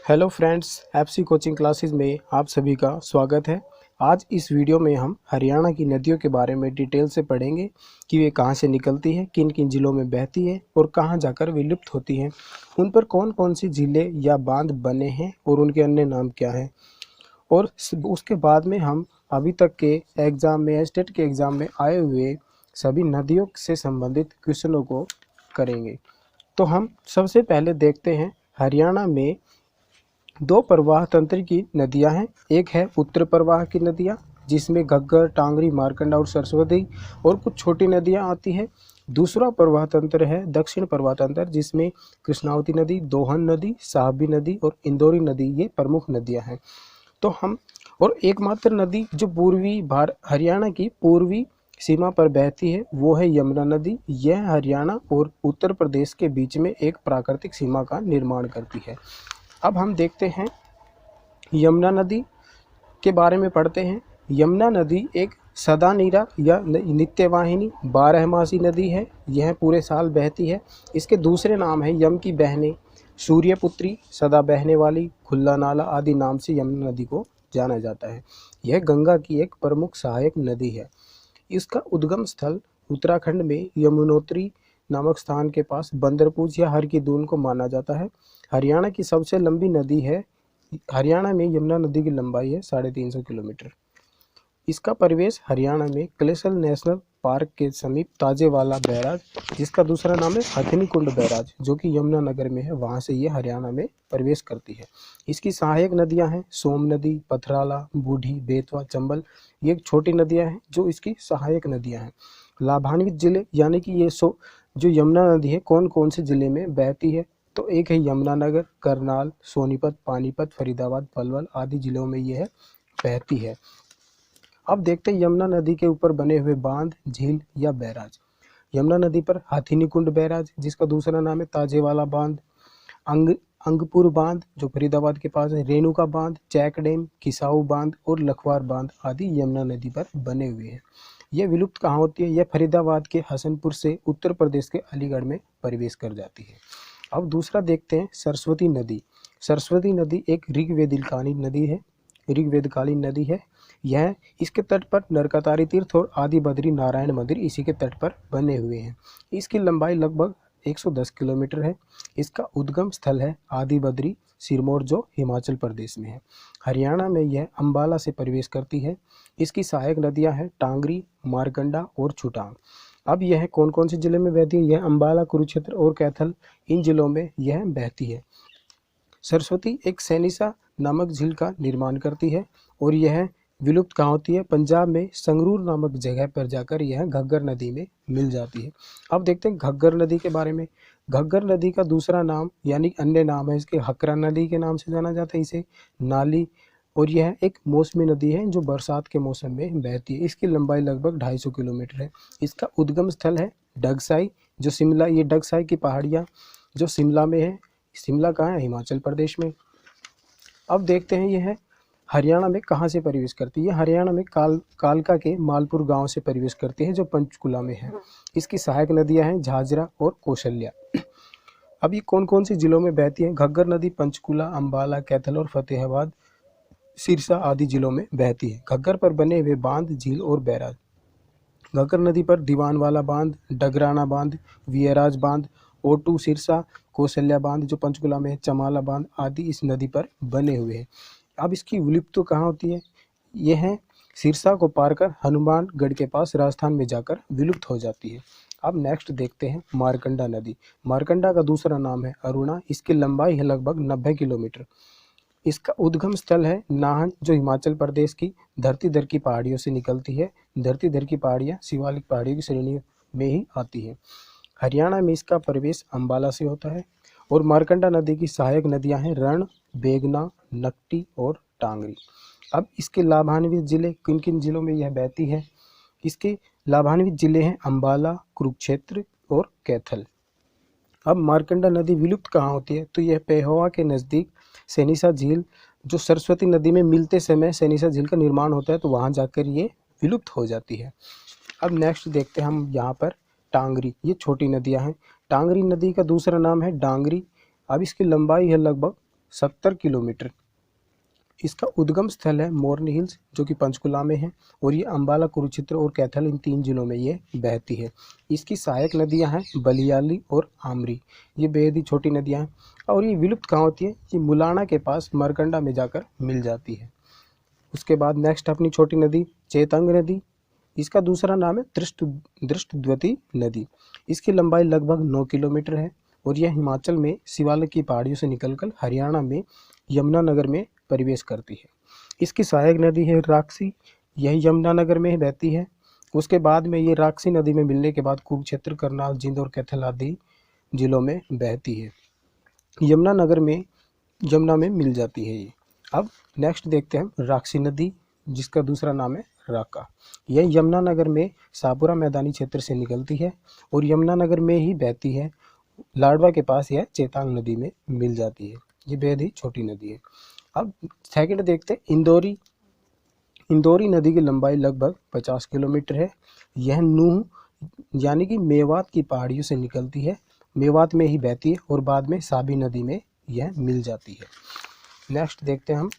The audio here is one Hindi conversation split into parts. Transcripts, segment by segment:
Hello friends, FC coaching classes में आप सभी का स्वागत है। आज इस वीडियो में हम हरियाणा की नदियों के बारे में डिटेल से पढ़ेंगे कि वे कहां से निकलती है, किन किन ज़िलों में बहती है और कहां जाकर विलुप्त होती हैं। उन पर कौन कौन सी ज़िले या बांध बने हैं और उनके अन्य नाम क्या हैं। और उसके बाद में हम अभी तक के एग्ज़ाम में, स्टेट के एग्ज़ाम में आए हुए सभी नदियों से संबंधित क्वेश्चनों को करेंगे। तो हम सबसे पहले देखते हैं हरियाणा में दो प्रवाह तंत्र की नदियां हैं। एक है उत्तर प्रवाह की नदियां जिसमें घग्गर, टांगरी, मारकंडा और सरस्वती और कुछ छोटी नदियां आती हैं। दूसरा प्रवाह तंत्र है दक्षिण प्रवाह तंत्र जिसमें कृष्णावती नदी, दोहन नदी, साहबी नदी और इंदौरी नदी ये प्रमुख नदियां हैं। तो हम और एकमात्र नदी जो हरियाणा की पूर्वी सीमा पर बहती है वो है यमुना नदी। यह हरियाणा और उत्तर प्रदेश के बीच में एक प्राकृतिक सीमा का निर्माण करती है। अब हम देखते हैं यमुना नदी के बारे में पढ़ते हैं। यमुना नदी एक सदानीरा या नित्यवाहिनी बारहमासी नदी है। यह पूरे साल बहती है। इसके दूसरे नाम है यम की बहनें, सूर्यपुत्री, सदा बहने वाली, खुला नाला आदि नाम से यमुना नदी को जाना जाता है। यह गंगा की एक प्रमुख सहायक नदी है। इसका उद्गम स्थल उत्तराखंड में यमुनोत्री नामक स्थान के पास बंदरपूज या हर की दून को माना जाता है। हरियाणा की सबसे लंबी नदी है। हरियाणा में यमुना नदी की लंबाई है 350 किलोमीटर। इसका परिवेश हरियाणा में कलेसल नेशनल पार्क के समीप ताजेवाला बैराज, जिसका दूसरा नाम है हथिनीकुंड बैराज, जो कि यमुनानगर में है, वहां से ये हरियाणा में प्रवेश करती है। इसकी सहायक नदियां हैं सोम नदी, पथराला, बूढ़ी, बेतवा, चंबल। ये छोटी नदियां हैं जो इसकी सहायक नदियां हैं। लाभान्वित जिले यानी कि जो यमुना नदी है कौन कौन से जिले में बहती है, तो एक है यमुनानगर, करनाल, सोनीपत, पानीपत, फरीदाबाद, पलवल आदि जिलों में यह बहती है। अब देखते हैं यमुना नदी के ऊपर बने हुए बांध, झील या बैराज। यमुना नदी पर हाथीनीकुंड बैराज जिसका दूसरा नाम है ताजेवाला बांध, अंगपुर बांध जो फरीदाबाद के पास है, रेणुका बांध, चैक डैम, किसाऊ बांध और लखवार बांध आदि यमुना नदी पर बने हुए हैं। यह विलुप्त कहाँ होती है? यह फरीदाबाद के हसनपुर से उत्तर प्रदेश के अलीगढ़ में प्रवेश कर जाती है। अब दूसरा देखते हैं सरस्वती नदी। सरस्वती नदी एक ऋग्वेदकालीन नदी है। यह इसके तट पर नरकातारी तीर्थ और आदि बद्री नारायण मंदिर इसी के तट पर बने हुए हैं। इसकी लंबाई लगभग 110 किलोमीटर है। इसका उद्गम स्थल है आदि बद्री, सिरमौर जो हिमाचल प्रदेश में है। हरियाणा में यह अंबाला से प्रवेश करती है। इसकी सहायक नदियां हैं टांगरी, मारकंडा और छुटांग। अब यह कौन कौन से जिले में बहती है? यह अंबाला, कुरुक्षेत्र और कैथल, इन जिलों में यह बहती है। सरस्वती एक सैनिसा नामक झील का निर्माण करती है और यह विलुप्त कहाँ होती है? पंजाब में संगरूर नामक जगह पर जाकर यह घग्गर नदी में मिल जाती है। अब देखते हैं घग्गर नदी के बारे में। घग्गर नदी का दूसरा नाम यानी अन्य नाम है इसके हकरा नदी के नाम से जाना जाता है, इसे नाली, और यह एक मौसमी नदी है जो बरसात के मौसम में बहती है। इसकी लंबाई लगभग 250 किलोमीटर है। इसका उद्गम स्थल है डगसाई जो शिमला, ये डगसाई की पहाड़ियाँ जो शिमला में है। शिमला कहाँ है? हिमाचल प्रदेश में। अब देखते हैं यह हरियाणा में कहाँ से प्रवेश करती है। हरियाणा में कालका के मालपुर गांव से प्रवेश करती है जो पंचकुला में है। इसकी सहायक नदियां हैं झाझरा और कौशल्या। अब ये कौन कौन सी जिलों में बहती है? घग्गर नदी पंचकुला, अंबाला, कैथल और फतेहाबाद, सिरसा आदि जिलों में बहती है। घग्गर पर बने हुए बांध, झील और बैराज। घग्गर नदी पर दीवानवाला बांध, डगराना बांध, वियराज बांध, ओटू, सिरसा, कौशल्या बांध जो पंचकुला में है, चमाला बांध आदि इस नदी पर बने हुए हैं। अब इसकी विलुप्त कहाँ होती है? यह सिरसा को पार कर हनुमानगढ़ के पास राजस्थान में जाकर विलुप्त हो जाती है। अब नेक्स्ट देखते हैं मारकंडा नदी। मारकंडा का दूसरा नाम है अरुणा। इसकी लंबाई है लगभग 90 किलोमीटर। इसका उद्गम स्थल है नाहन जो हिमाचल प्रदेश की धरती दर की पहाड़ियों से निकलती है। धरती दर की पहाड़ियाँ शिवालिक पहाड़ियों की श्रेणी में ही आती है। हरियाणा में इसका प्रवेश अंबाला से होता है। और मारकंडा नदी की सहायक नदियां हैं रण, बेगना, नकटी और टांगरी। अब इसके लाभान्वित जिले किन किन जिलों में यह बहती है? इसके लाभान्वित जिले हैं अंबाला, कुरुक्षेत्र और कैथल। अब मारकंडा नदी विलुप्त कहाँ होती है? तो यह पेहोवा के नज़दीक सैनिसा झील जो सरस्वती नदी में मिलते समय सैनिसा झील का निर्माण होता है तो वहाँ जाकर ये विलुप्त हो जाती है। अब नेक्स्ट देखते हैं हम यहाँ पर टांगरी। ये छोटी नदियाँ हैं। टांगरी नदी का दूसरा नाम है डांगरी। अब इसकी लंबाई है लगभग 70 किलोमीटर। इसका उद्गम स्थल है मोरनी हिल्स जो कि पंचकुला में है, और ये अम्बाला, कुरुक्षेत्र और कैथल इन 3 जिलों में ये बहती है। इसकी सहायक नदियां हैं बलियाली और आमरी, ये बेहद ही छोटी नदियां हैं। और ये विलुप्त कहाँ होती है? ये मुलाना के पास मरकंडा में जाकर मिल जाती है। उसके बाद नेक्स्ट अपनी छोटी नदी चेतांग नदी, इसका दूसरा नाम है दृष्टद्वती नदी। इसकी लंबाई लगभग 9 किलोमीटर है और यह हिमाचल में शिवालिक की पहाड़ियों से निकलकर हरियाणा में यमुनानगर में प्रवेश करती है। इसकी सहायक नदी है राक्सी, यह यमुनानगर में बहती है। उसके बाद में ये राक्सी नदी में मिलने के बाद कुरुक्षेत्र, करनाल, जिंद और कैथल आदि जिलों में बहती है। यमुना में मिल जाती है ये। अब नेक्स्ट देखते हैं राक्सी नदी, जिसका दूसरा नाम है राका। यह यमुनानगर में सापुरा मैदानी क्षेत्र से निकलती है और यमुनानगर में ही बहती है। लाडवा के पास यह चेतांग नदी में मिल जाती है। ये बेहद ही छोटी नदी है। अब सेकंड देखते हैं इंदौरी नदी की लंबाई लगभग 50 किलोमीटर है। यह नूह यानी कि मेवात की पहाड़ियों से निकलती है, मेवात में ही बहती है और बाद में साबी नदी में यह मिल जाती है। नेक्स्ट देखते हैं हम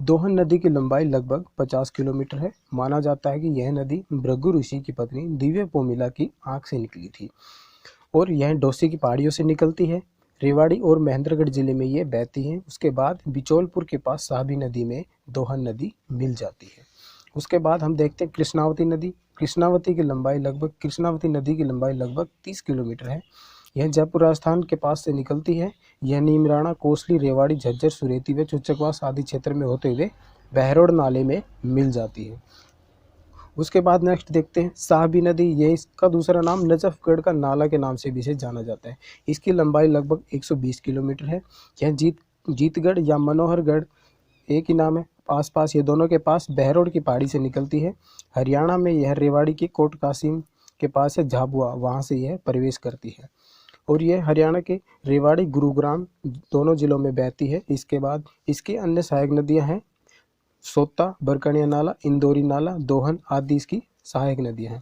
दोहन नदी की लंबाई लगभग 50 किलोमीटर है। माना जाता है कि यह नदी भृगु ऋषि की पत्नी दिव्य पोमिला की आंख से निकली थी और यह डोसी की पहाड़ियों से निकलती है। रेवाड़ी और महेंद्रगढ़ जिले में ये बहती है। उसके बाद बिचौलपुर के पास साबी नदी में दोहन नदी मिल जाती है। उसके बाद हम देखते हैं कृष्णावती नदी। कृष्णावती नदी की लंबाई लगभग 30 किलोमीटर है। यह जयपुर राजस्थान के पास से निकलती है। यह नीमराणा, कोसली, रेवाड़ी, झज्जर, सुरेती व चुचकवास आदि क्षेत्र में होते हुए बहरोड नाले में मिल जाती है। उसके बाद नेक्स्ट देखते हैं साहबी नदी। ये इसका दूसरा नाम नजफगढ़ का नाला के नाम से भी इसे जाना जाता है। इसकी लंबाई लगभग 120 किलोमीटर है। यह जीतगढ़ या मनोहरगढ़ एक ही नाम है, आसपास ये दोनों के पास बहरोड की पहाड़ी से निकलती है। हरियाणा में यह रेवाड़ी की कोट कासिम के पास है झाबुआ, वहाँ से यह प्रवेश करती है और यह हरियाणा के रेवाड़ी, गुरुग्राम दोनों जिलों में बहती है। इसके बाद इसकी अन्य सहायक नदियाँ हैं सोता, बरकणिया नाला, इंदौरी नाला, दोहन आदि इसकी सहायक नदियाँ हैं।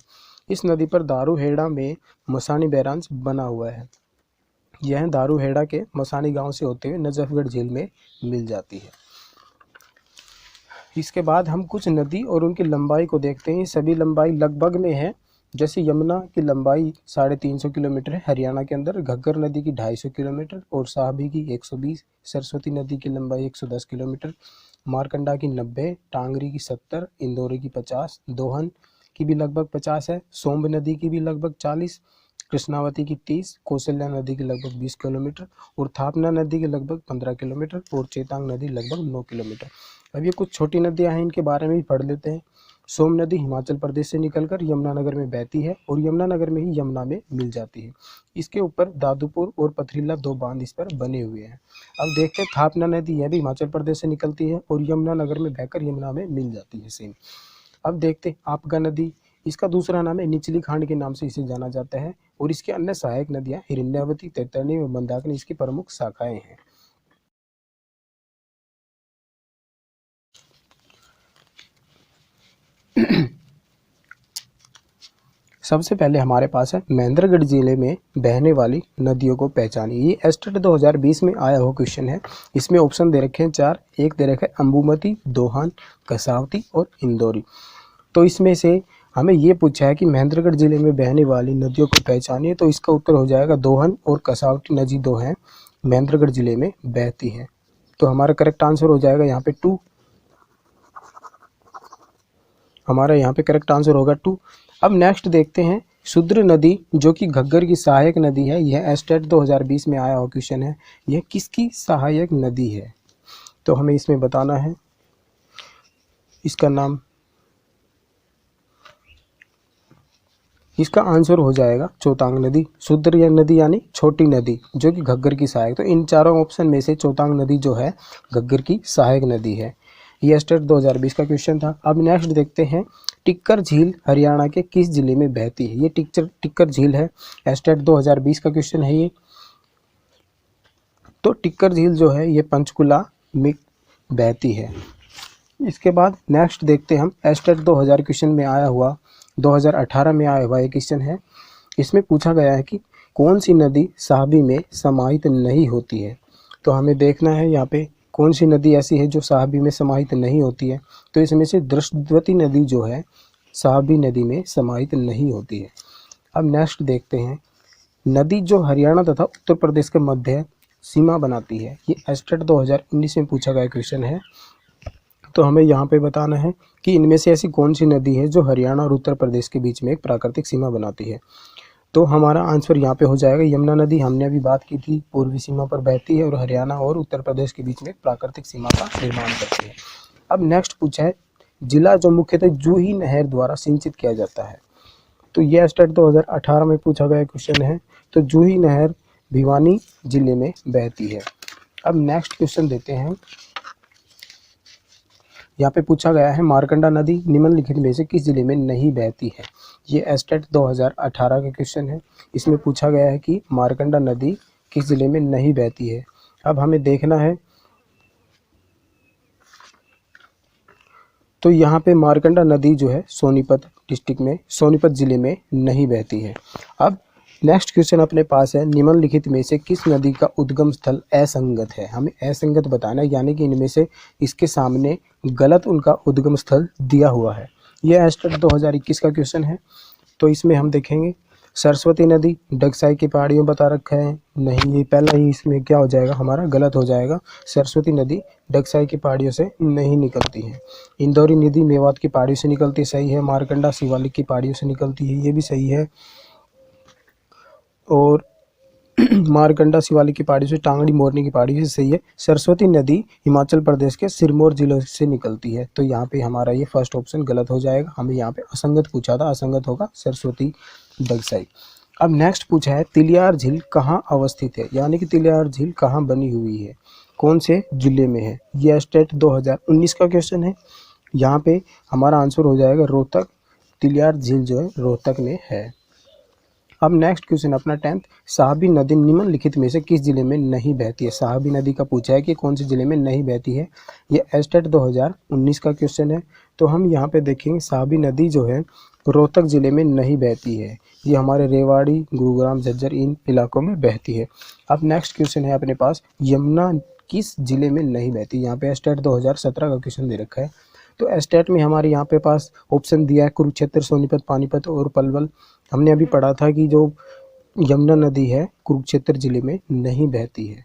इस नदी पर दारूहेड़ा में मसानी बैराज बना हुआ है। यह दारूहेड़ा के मसानी गांव से होते हुए नजफगढ़ झील में मिल जाती है। इसके बाद हम कुछ नदी और उनकी लंबाई को देखते हैं। सभी लंबाई लगभग में है। जैसे यमुना की लंबाई 350 किलोमीटर है हरियाणा के अंदर, घग्गर नदी की 250 किलोमीटर और साहबी की 120, सरस्वती नदी की लंबाई 110 किलोमीटर, मारकंडा की 90, टांगरी की 70, इंदौरी की 50, दोहन की भी लगभग 50 है, सोम्ब नदी की भी लगभग 40, कृष्णावती की 30, कौशल्या नदी की लगभग 20 किलोमीटर और थापना नदी की लगभग 15 किलोमीटर और चेतांग नदी लगभग 9 किलोमीटर। अब ये कुछ छोटी नदियाँ हैं, इनके बारे में भी पढ़ लेते हैं। सोम नदी हिमाचल प्रदेश से निकलकर यमुनानगर में बहती है और यमुनानगर में ही यमुना में मिल जाती है। इसके ऊपर दादुपुर और पथरीला 2 बांध इस पर बने हुए हैं। अब देखते हैं थापना नदी, यह भी हिमाचल प्रदेश से निकलती है और यमुनानगर में बहकर यमुना में मिल जाती है सेम। अब देखते हैं आपगा नदी, इसका दूसरा नाम है निचली खांड के नाम से इसे जाना जाता है और इसके अन्य सहायक नदियाँ हिरण्यावती, तैतरणी व मंदाकिनी इसकी प्रमुख शाखाएं हैं। सबसे पहले हमारे पास है महेंद्रगढ़ जिले में बहने वाली नदियों को पहचानिए। ये एस्टेट 2020 में आया हुआ क्वेश्चन है। इसमें ऑप्शन दे रखे हैं 4, एक दे रखा है अंबुमती, दोहन, कसावती और इंदौरी। तो इसमें से हमें ये पूछा है कि महेंद्रगढ़ जिले में बहने वाली नदियों को पहचानिए, तो इसका उत्तर हो जाएगा दोहन और कसावती नदी 2 हैं महेंद्रगढ़ जिले में बहती हैं। तो हमारा करेक्ट आंसर हो जाएगा यहाँ पे 2। हमारा यहाँ पे करेक्ट आंसर होगा 2। अब नेक्स्ट देखते हैं शुद्र नदी, जो कि घग्गर की सहायक नदी है। यह एस्टेट 2020 में आया हुआ क्वेश्चन है। यह किसकी सहायक नदी है? तो हमें इसमें बताना है इसका नाम। इसका आंसर हो जाएगा चौतांग नदी। शुद्र या नदी यानी छोटी नदी जो कि घग्गर की सहायक। तो इन चारों ऑप्शन में से चौतांग नदी जो है घग्गर की सहायक नदी है। ये एस्टेट 2020 का क्वेश्चन था। अब नेक्स्ट देखते हैं टिक्कर झील हरियाणा के किस जिले में बहती है? ये टिक्कर झील है। एस्टेट 2020 का क्वेश्चन है ये। तो टिक्कर झील जो है ये पंचकुला में बहती है। इसके बाद नेक्स्ट देखते हैं हम एस्टेट 2000 क्वेश्चन में आया हुआ 2018 में आया हुआ एक क्वेश्चन है। इसमें पूछा गया है कि कौन सी नदी साहबी में समाहित नहीं होती है? तो हमें देखना है यहाँ पे कौन सी नदी ऐसी है जो साहबी में समाहित नहीं होती है। तो इसमें से दृष्टवती नदी जो है साहबी नदी में समाहित नहीं होती है। अब नेक्स्ट देखते हैं, नदी जो हरियाणा तथा उत्तर प्रदेश के मध्य सीमा बनाती है। ये एस्टेट 2019 में पूछा गया क्वेश्चन है। तो हमें यहाँ पे बताना है कि इनमें से ऐसी कौन सी नदी है जो हरियाणा और उत्तर प्रदेश के बीच में एक प्राकृतिक सीमा बनाती है। तो हमारा आंसर यहाँ पे हो जाएगा यमुना नदी। हमने अभी बात की थी, पूर्वी सीमा पर बहती है और हरियाणा और उत्तर प्रदेश के बीच में एक प्राकृतिक सीमा का निर्माण करती है। अब नेक्स्ट पूछा है, जिला जो मुख्यतः जूही नहर द्वारा सिंचित किया जाता है। तो यह स्टेट 2018 में पूछा गया क्वेश्चन है। तो जूही नहर भिवानी जिले में बहती है। अब नेक्स्ट क्वेश्चन देते हैं, यहाँ पे पूछा गया है मार्कंडा नदी निम्नलिखित में से किस जिले में नहीं बहती है। ये एस्टेट 2018 का क्वेश्चन है। इसमें पूछा गया है कि मार्कंडा नदी किस जिले में नहीं बहती है। अब हमें देखना है, तो यहाँ पे मार्कंडा नदी जो है सोनीपत डिस्ट्रिक्ट में, सोनीपत जिले में नहीं बहती है। अब नेक्स्ट क्वेश्चन अपने पास है, निम्नलिखित में से किस नदी का उद्गम स्थल असंगत है। हमें असंगत बताना है, यानी कि इनमें से इसके सामने गलत उनका उद्गम स्थल दिया हुआ है। यह एस्टेट 2021 का क्वेश्चन है। तो इसमें हम देखेंगे सरस्वती नदी डगसाई की पहाड़ियों बता रखा है, नहीं ये पहला ही इसमें क्या हो जाएगा हमारा गलत हो जाएगा। सरस्वती नदी डगसाई की पहाड़ियों से नहीं निकलती है। इंदौरी नदी मेवात की पहाड़ियों से निकलती, सही है। मारकंडा शिवालिक की पहाड़ियों से निकलती है, ये भी सही है। और मारकंडा शिवालिक की पहाड़ी से, टांगड़ी मोरनी की पहाड़ी से, सही है। सरस्वती नदी हिमाचल प्रदेश के सिरमौर जिले से निकलती है। तो यहाँ पे हमारा ये फर्स्ट ऑप्शन गलत हो जाएगा। हमें यहाँ पे असंगत पूछा था, असंगत होगा सरस्वती डगसाई। अब नेक्स्ट पूछा है, तिलियार झील कहाँ अवस्थित है, यानी कि तिलियार झील कहाँ बनी हुई है, कौन से जिले में है। ये स्टेट 2019 का क्वेश्चन है। यहाँ पे हमारा आंसर हो जाएगा रोहतक। तिलियार झील जो है रोहतक में है। अब नेक्स्ट क्वेश्चन अपना 10th, साहबी नदी निम्नलिखित में से किस जिले में नहीं बहती है। साहबी नदी का पूछा है कि कौन से जिले में नहीं बहती है। ये एस्टेट 2019 का क्वेश्चन है। तो हम यहाँ पे देखेंगे साहबी नदी जो है रोहतक जिले में नहीं बहती है। ये हमारे रेवाड़ी, गुरुग्राम, झज्जर इन इलाकों में बहती है। अब नेक्स्ट क्वेश्चन है अपने पास, यमुना किस जिले में नहीं बहती। यहाँ पे एस्टेट 2017 का क्वेश्चन दे रखा है। तो एस्टेट में हमारे यहाँ पे पास ऑप्शन दिया है कुरुक्षेत्र, सोनीपत, पानीपत और पलवल। हमने अभी पढ़ा था कि जो यमुना नदी है कुरुक्षेत्र जिले में नहीं बहती है।